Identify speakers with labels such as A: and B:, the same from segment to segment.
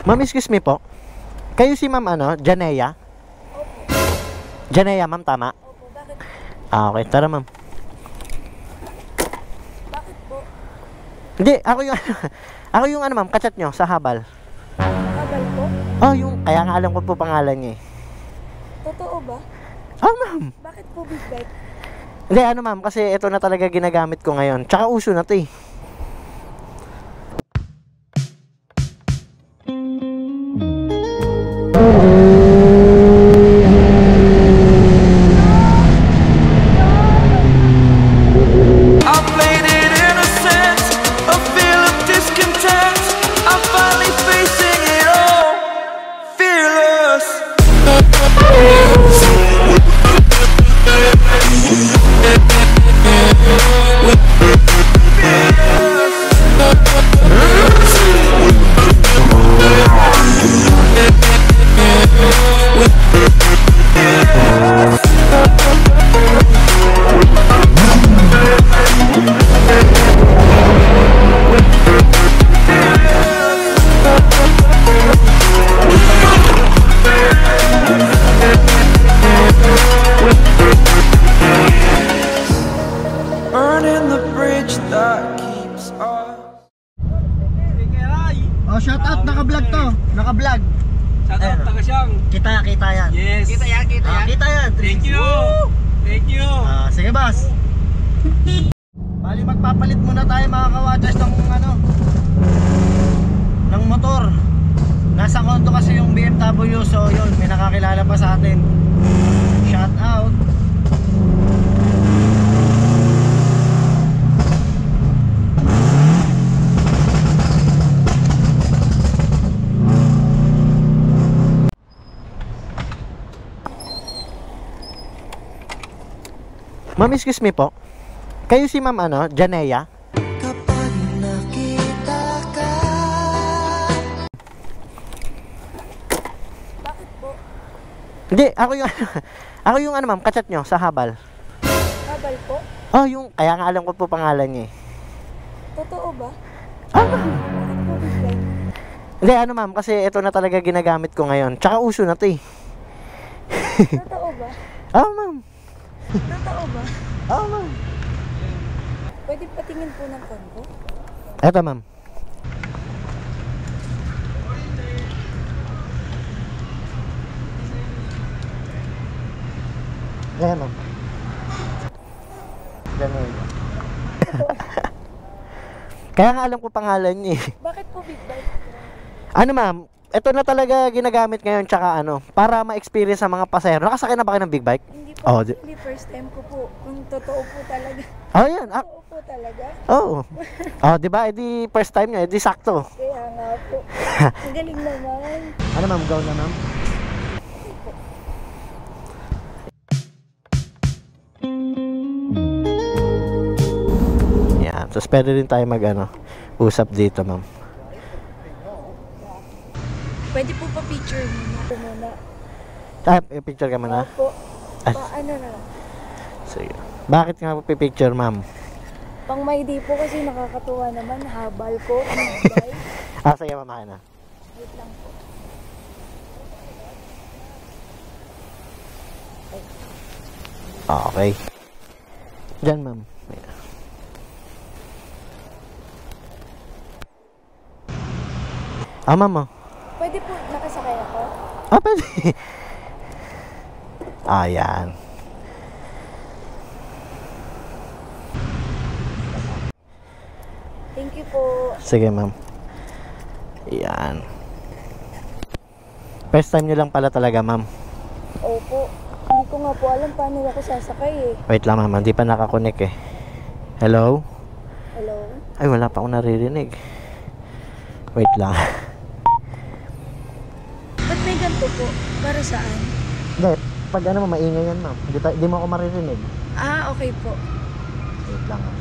A: Ma'am, excuse me po. Kayo si ma'am ano, Janea?
B: Opo.
A: Janea, ma'am, tama?
B: Opo, bakit?
A: Okay, tara ma'am.
B: Bakit po?
A: Hindi, ako yung ako yung ano ma'am, kachat nyo sa habal.
B: Habal po?
A: Oh, yung, kaya nga alam ko po pangalan niya eh.
B: Totoo ba?
A: Oh, ma'am.
B: Bakit po big bike?
A: Hindi, ano ma'am, kasi ito na talaga ginagamit ko ngayon. Tsaka uso na to eh. Oh, shout out, naka-vlog to. Naka-vlog.
C: Shout out, taga siyang.
A: Kita yan.
C: Yes.
B: Kita yan.
A: Kita yan.
C: Thank you. Thank you.
A: Sige, boss. Bali, magpapalit muna tayo mga kawatas ng ano, ng motor. Nasa kondo kasi yung BMW, so yun, may nakakilala pa sa atin. Shout out. Ma'am, excuse me po. Kayo si ma'am ano, Janea?
D: Kapag nakita ka.
B: Bakit po?
A: Hindi, ako yung ako yung ano ma'am, kachat nyo sa habal.
B: Habal po?
A: Oh, yung, kaya nga alam ko po pangalan niya eh.
B: Totoo ba?
A: Ah, ma'am.
B: Bakit po big bike?
A: Hindi, ano ma'am, kasi ito na talaga ginagamit ko ngayon. Tsaka uso na to eh.
B: Totoo ba?
A: Oh, ma'am.
B: Totoo ba?
A: Oh, ma'am.
B: Pwede patingin po ng combo?
A: Eto, ma'am. Ayan, ma'am. Ganun. Kaya nga alam ko pangalan niya eh.
B: Bakit po big bike?
A: Ano ma'am, ito na talaga ginagamit ngayon tsaka ano, para ma-experience sa mga pasahero. Nakasakay na ba kayo ng big bike?
B: Hindi po,
A: Oh,
B: hindi first time ko po. Kung totoo po talaga.
A: Oh, yan.
B: Totoo po talaga.
A: Oh. Oh, di ba? Edi first time niya, edi sakto.
B: Kaya nga po. Ang galing naman.
A: Ano ma'am, go na ma'am? Yan. Tapos pwede rin tayo mag ano, usap dito ma'am.
B: Pwede po pa picture muna. Ito muna.
A: Ah, picture ka muna?
B: Opo.
A: Ay.
B: Ano na.
A: Sige. Bakit nga pipicture ma'am?
B: Pang may di po kasi nakakatuwa naman. Habal ko. Big bike.
A: Ah, sige ma'am, akin na.
B: Wait lang po.
A: Okay. Diyan ma'am. Ah, ma'am oh.
B: Pwede po nakasakay ako?
A: Ah, pwede. Ayan.
B: Thank you po.
A: Sige ma'am. Ayan. First time nyo lang pala talaga ma'am.
B: Opo. Hindi ko nga po alam paano ako sasakay eh.
A: Wait lang ma'am, hindi pa nakakonek eh. Hello?
B: Hello?
A: Ay, wala pa akong naririnig. Wait lang.
B: Ba't may ganito po? Para saan?
A: Hindi, pag ano maingay yan ma'am. Hindi mo ako maririnig.
B: Ah, okay po.
A: Wait lang ma'am.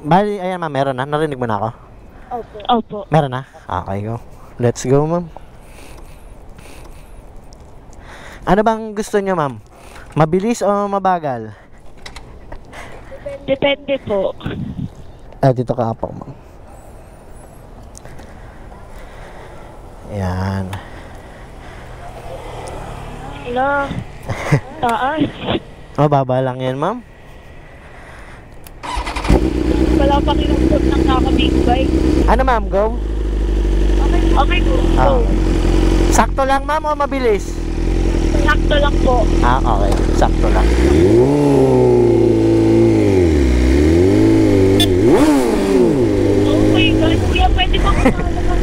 A: Bali, ayan ma'am, meron na. Narinig mo na ako?
B: Opo.
E: Opo.
A: Meron na? Okay, go. Let's go ma'am. Ano bang gusto nyo ma'am? Mabilis o mabagal?
E: Depende po.
A: Dito ka po ma'am. Yan.
B: Hello. Taas.
A: Mababa lang yan, ma'am.
B: Wala pa kinumpot ng naka-big bike.
A: Ano, ma'am? Go?
B: Okay po.
A: Ah.
B: Go.
A: Sakto lang, ma'am, o mabilis?
B: Sakto lang po.
A: Okay. Sakto lang.
B: Oh my God. Kuya, pwede ba kumala ka na?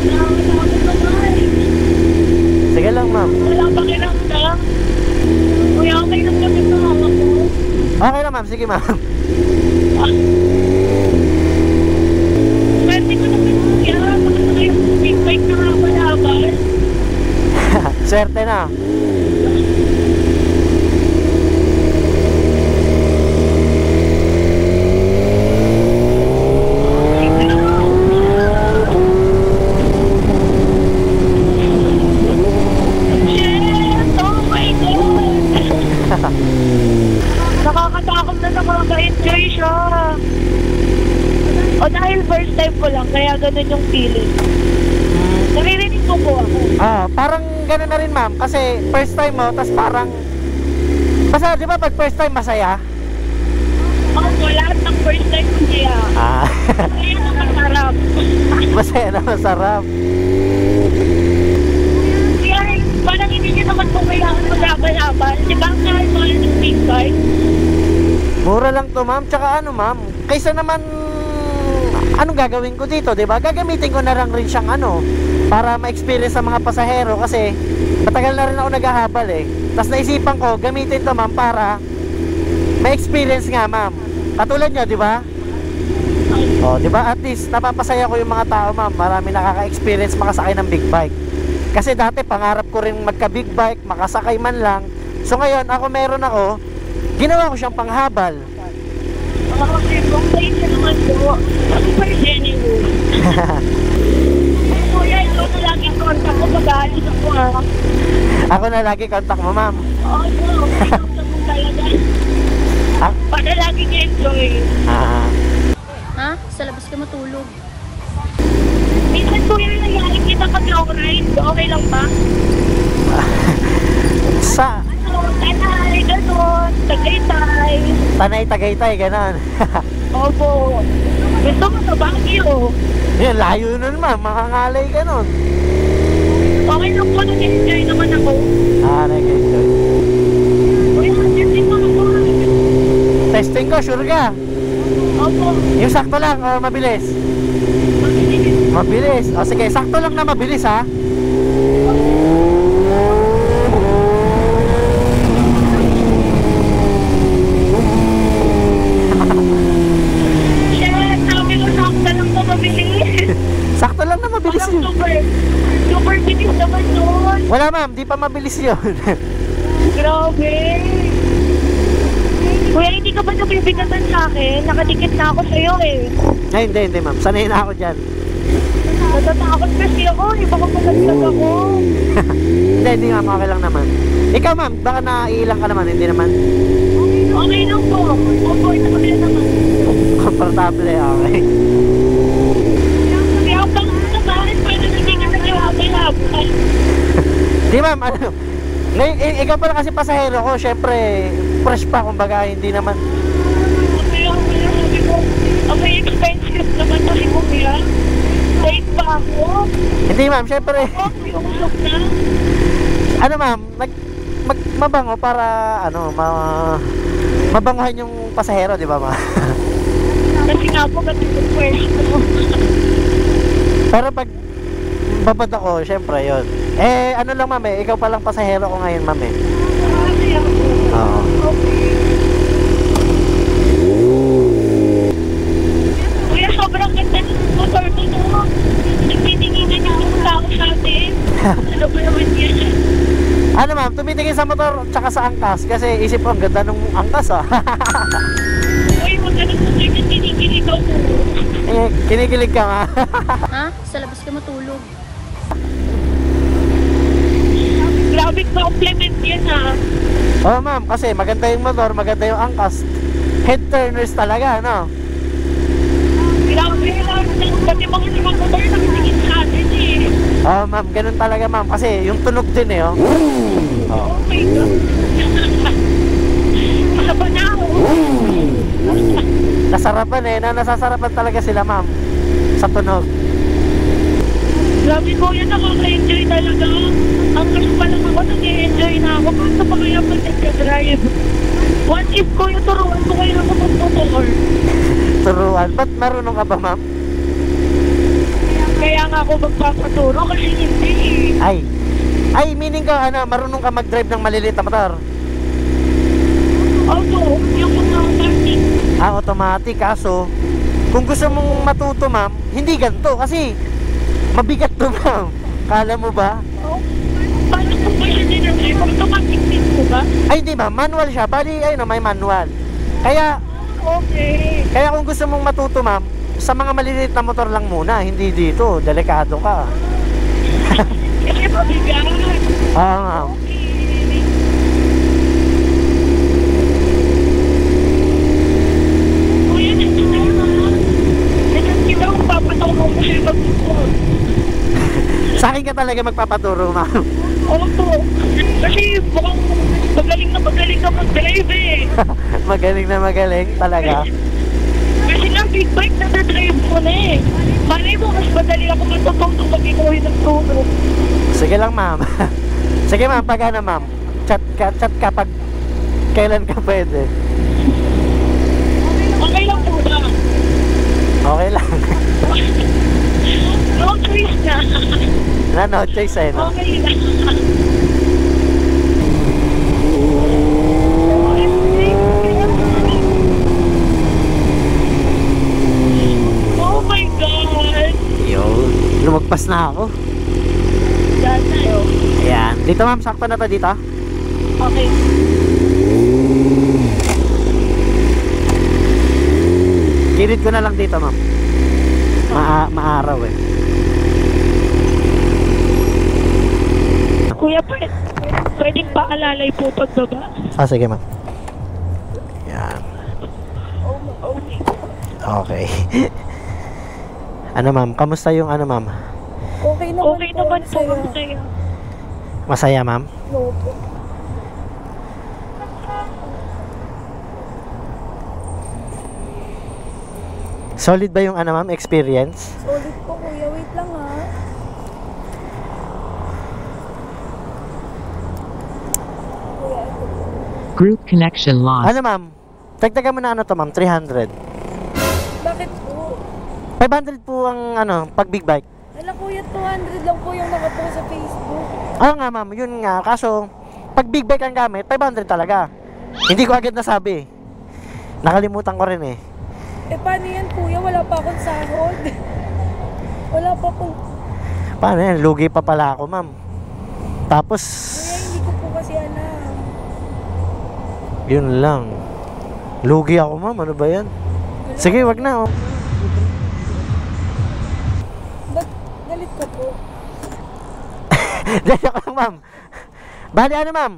B: Nakakatawa ko naman.
A: Sige lang, ma'am.
B: Wala pa kinamdam. Kuya, okay lang kami sa hawak ko.
A: Okay lang, ma'am. Sige, ma'am.
B: Pwede ko naman kuya. Makasakay yung big bike na habal-habal.
A: Swerte na.
B: Shit! Oh my God! Nakakatakot na nakaka-enjoy siya. O dahil first time ko lang, kaya ganun yung feeling. Naririnig ko po ako.
A: Parang gano'n na rin, ma'am. Kasi first time mo, tas parang... Basta, di ba pag first time masaya?
B: Ako, lahat ng first time ko siya. Kaya na masarap.
A: Masaya na masarap.
B: Kaya parang hindi niya naman po kailangan mag-abal-abal. Di ba ang mahal-mahal ng big bike?
A: Mura lang to, ma'am. Tsaka ano, ma'am, kaysa naman anong gagawin ko dito, 'di ba? Gagamitin ko na lang rin siyang para ma-experience sa mga pasahero kasi matagal na rin ako naghahabal eh. Tapos naisipan ko gamitin to, ma'am, para ma-experience nga, ma'am. Katulad niyo, 'di ba? Oh, 'di ba? At least napapasaya ko yung mga tao, ma'am. Marami nakaka-experience makasakay ng big bike. Kasi dati pangarap ko rin magka-big bike, makasakay man lang. So ngayon, meron ako, ginawa ko siyang panghabal.
B: Kasi kung kayo siya naman po, super genuine. Kuya, ito na laging contact ko pag-aalis ako
A: Ako na lagi contact mo, ma'am.
B: Oo, pinakta mo talaga. Para laging enjoy.
E: Ha? Sa labas ka matulog.
B: Minsan kuya, nangyari kita pag long ride. Okay lang ba?
A: Sa
B: Tanay, gano'n, Tagaytay.
A: Tagaytay, ganon.
B: Opo. Gusto mo sa Baguio.
A: Yan, layo nun, ma'am. Makangalay ka nun.
B: Okay lang po, nag-enjoy naman ako.
A: Nag-enjoy.
B: Kuya, testing mo ako.
A: Testing ko, sure ka?
B: Opo.
A: Yung sakto lang, o mabilis? Mabilis. O sige, sakto lang na mabilis, ha?
B: Shit, sabi ko sakta lang po mabilis.
A: Sakto lang na mabilis
B: Parang
A: yun.
B: super bilis naman nun.
A: Wala, ma'am, di pa mabilis yun.
B: Grabe. Kuya, hindi ka ba nabibigatan sa akin? Nakadikit na ako sa'yo eh.
A: Ay, hindi, ma'am. Sanay na ako dyan.
B: Natatakot kasi ako. Iba ko pagkaglag ako.
A: Hindi, ma'am. Okay lang naman. Ikaw, ma'am, baka naiilang ka naman. Hindi naman.
B: Okay lang po. Opo, ito kami naman.
A: Komportable, okay.
B: Kaya ang bangas naman, pwede na hindi ka nag-habay-habay.
A: Di, ma'am, ngayon, ikaw pala kasi pasahero ko. Siyempre, fresh pa, kumbaga, hindi naman.
B: Kaya sabi ko, may expensive naman kasi kuya. Late pa ako.
A: Hindi, ma'am, siyempre.
B: Yung usok na.
A: Ma'am, mabango para, mabangohan yung pasahero, di ba, ma'am?
B: Kasi nga po, kasi yung pwesto.
A: Pero pag babad ako, syempre yun. Lang, ma'am, ikaw palang pasahero ko ngayon, ma'am,
B: Kasi ako.
A: Oo.
B: Okay. Kuya, sobrang ganda ng motor ko, no? Nagtitinginan niya ang tao sa atin. Ano ba naman yan?
A: Ma'am, tumitingin sa motor tsaka sa angkas kasi isip ko ang ganda nung angkas,
B: Uy, huwag ka na po kayo tinikilig ako.
A: Kinikilig ka, nga.
E: Ha? Sa labas ka matulog.
B: Grabe compliment yan, ha?
A: Oo, ma'am, kasi maganda yung motor, maganda yung angkas. Head turners talaga, no?
B: Grabe, pati mga
A: ma'am. Ganun talaga, ma'am. Kasi yung tunog din eh, oh.
B: Oh my God. Masaba na ako.
A: Nasarapan eh. Nasasarapan talaga sila, ma'am. Sa tunog.
B: Grabe ko yan, nakaka-enjoy talaga. Ang gusto pa lang ako, nag-enjoy na ako. Paano pa kaya pag nagka-drive? What if ko yung turuan ko kayo ako mag-motor?
A: Turuan. Ba't marunong ka ba, ma'am?
B: Kaya nga ako magpapaturo kasi hindi eh.
A: Ay, meaning ka, marunong ka mag-drive ng maliliit na motor?
B: Auto, yung mga automatic.
A: Automatic. Kaso, kung gusto mong matuto, ma'am, hindi ganito. Kasi, mabigat to, ma'am. Kala mo ba?
B: Oh, paano ko ba siya dinadrive? Automatic din ko ba?
A: Ay, hindi, ma'am. Manual siya. Bali, may manual. Kaya,
B: Okay.
A: kaya kung gusto mong matuto, ma'am, sa mga maliliit na motor lang muna. Hindi dito. Delikado ka.
B: Kasi mabigat.
A: Ma'am.
B: Okay. Kuya, dito na naman. Dito na ako papatulong ko siya mag-motor.
A: Sa akin ka talaga magpapaturo, ma'am.
B: Auto. Kasi mukhang magaling na mag-drive eh.
A: Magaling talaga.
B: Kasi nga big bike na drive mo na eh. Malay mo, mas madali ako matutong pag ikuhin ng tulog.
A: Sige lang, ma'am. Sige, ma'am. Pag ma'am. Chat ka pag kailan ka pwede.
B: Okay lang po ba?
A: Okay lang.
B: No choice na.
A: No choice eh, no?
B: Okay lang. Oh my God!
A: Yun. Lumagpas na ako.
B: Dahil tayo.
A: Ayan. Dito, ma'am. Sakto na to dito.
B: Okay.
A: Kirit ko na lang dito, ma'am. Maaraw eh.
B: Kuya, pwedeng paalalay po pagbaba?
A: Sige, ma'am. Yan.
B: Okay.
A: Okay. Ma'am? Kamusta yung ma'am?
E: Okay naman
B: Okay naman po.
E: masaya.
B: Masaya.
A: Masaya, ma'am?
E: Opo.
A: Solid ba yung ma'am, experience?
E: Solid po kuya. Wait lang ha. Kuya, ito po.
F: Group connection lost.
A: Ma'am? Tagtagan mo na to, ma'am? 300.
E: Bakit po?
A: 500 po ang pag big bike.
E: Wala kuya, 200 lang po yung nakapost sa Facebook.
A: Nga, ma'am. Yun nga. Kaso, pag big bike ang gamit, 500 talaga. Hindi ko agad nasabi. Nakalimutan ko rin eh.
E: Paano yan kuya? Wala pa akong sahod. Wala pa pong...
A: Paano yan? Lugi pa pala ako, ma'am. Tapos,
E: Kuya, hindi ko po kasi alam.
A: yun lang. Lugi ako, ma'am. Ano ba yan? Sige, wag na, oh.
E: Ba't galit ka po?
A: Diyan ako lang, ma'am. Bali, ma'am?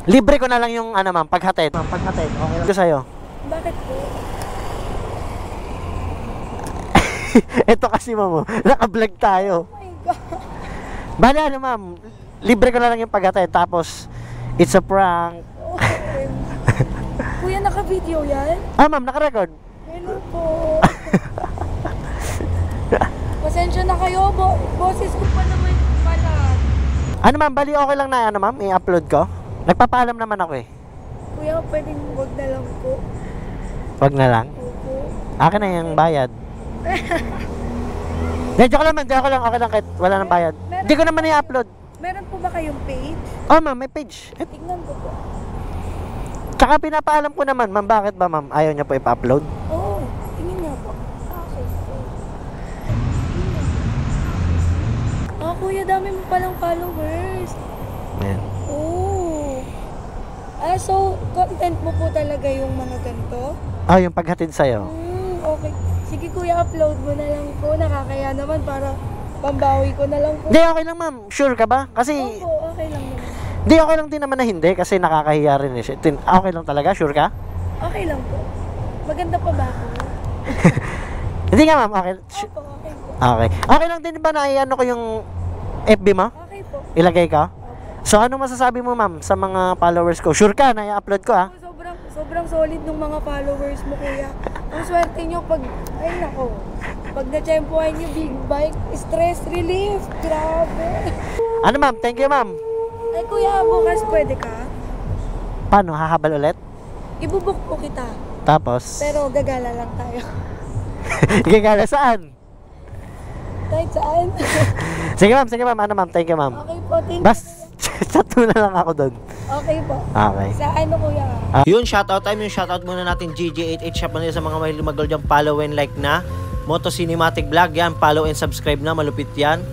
A: Libre ko na lang yung, ma'am, paghatid. Ma'am, paghatid. Okay lang ko sa'yo.
E: Bakit po?
A: Ito kasi, ma'am, oh. Naka-vlog tayo.
E: Oh my God.
A: Bali, ma'am? Libre ko na lang yung paghatid. Tapos, it's a prank.
E: Okay. Kuya, naka-video yan?
A: Ma'am, naka-record.
E: Hello po. Pasensya na kayo, boses ko pa naman pala.
A: Ma'am, bali okay lang na, ma'am, i-upload ko. Nagpapaalam naman ako eh.
E: Kuya, pwedeng wag na lang po.
A: Wag na lang.
E: Opo.
A: Akin na yung bayad. Joke lang, man. Joke lang. Okay lang kahit wala nang bayad. Hindi ko naman i-upload.
E: Meron po ba kayong page?
A: Ma'am, may page.
E: Tignan ko po.
A: Tsaka pinapaalam ko naman, ma'am. Bakit ba, ma'am? Ayaw niya po ipa-upload?
E: Oo, tingin nga po. Okay. Kuya, dami mo palang followers.
A: Ayan.
E: Oh. So, content mo po talaga yung mga ganito?
A: Yung paghatid sa'yo.
E: Okay. Sige kuya, upload mo na lang po. Nakakaya naman para pambawi ko na lang po.
A: Hindi, okay lang, ma'am. Sure ka ba? Kasi,
E: Opo, okay lang naman.
A: hindi, okay lang din naman na hindi. Kasi nakakahiya rin eh. Okay lang talaga? Sure ka?
E: Okay lang po. Maganda pa ba ako?
A: Hindi nga, ma'am. Okay.
E: Opo, okay po.
A: Okay. Okay lang din ba na ko yung FB mo?
E: Okay po.
A: Ilagay ko? So ano masasabi mo ma'am sa mga followers ko? Sure ka na i-upload ko ah?
E: Sobrang solid ng mga followers mo, kuya. Ang swerte nyo pag, ay nako, pag na-tempohan nyo big bike, stress relief. Grabe.
A: Ano ma'am? Thank you ma'am.
E: Ay kuya, bukas pwede ka?
A: Paano? Hahabal ulit?
E: Ibubuk po kita.
A: Tapos?
E: Pero gagala lang tayo.
A: Gagala saan?
E: Kahit saan.
A: Sige ma'am. Ano ma'am? Thank you ma'am.
E: Okay po, thank you.
A: Bas, chat mo na lang ako doon.
E: Okay po.
A: Okay.
E: Sa ano kuya?
A: Yun, shoutout time. Yung shoutout muna natin GG88 Shop na sa mga mahilig mag-gold dyan. Follow and like na. Moto Cinematic Vlog yan. Follow and subscribe na. Malupit yan.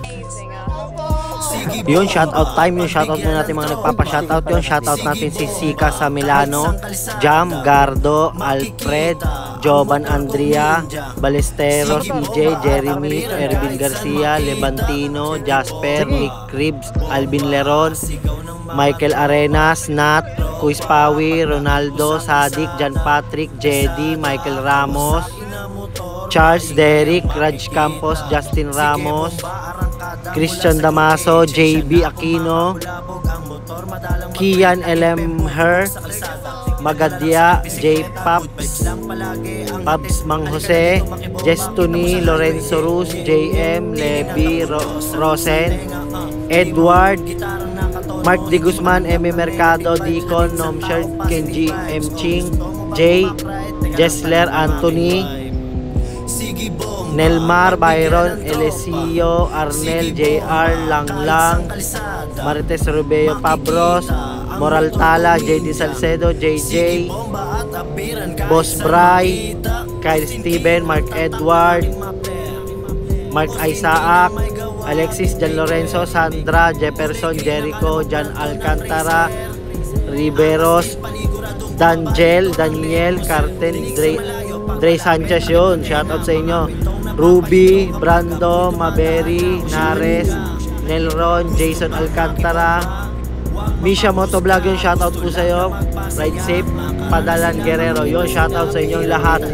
A: Yun, shoutout time. Yung shoutout na natin mga nagpapa-shoutout yun. Shoutout natin si Sika sa Milano, Jam, Gardo, Alfred, Jovan Andrea, Balesteros, EJ, Jeremy, Ervin Garcia, Levantino, Jasper, Nick Cribs, Alvin Leron, Michael Arenas, Nat, Kuis Pawi, Ronaldo, Sadik, John Patrick, Jedy, Michael Ramos, Charles Derrick, Raj Campos, Justin Ramos, Christian Damaso, JB Aquino, Kian Elemher, Magadya, J. Pabs Mang Jose, Jestuni, Lorenzo Ruz, JM, Levi, Rosen, Edward, Mark D. Guzman, M. Mercado, Deacon, Nomshard, Kenji, M. Ching, J. Jessler, Anthony, Nelmar, Byron, Elesio, Arnel, JR, Langlang, Marites Rubeo, Pabros, Moral Tala, JD Salcedo, JJ, Boss Bry, Kyle Steven, Mark Edward, Mark Isaac, Alexis, Jan Lorenzo, Sandra, Jefferson, Jericho, Jan Alcantara, Riveros, Daniel, Carten, Dre Sanchez yun. Shoutout sa inyo. Ruby, Brando, Maberi, Nares, Nelron, Jason Alcantara, Misha Motovlog yun. Shoutout po sa iyo. Ride safe, Padalan Guerrero yun. Shoutout sa inyo lahat.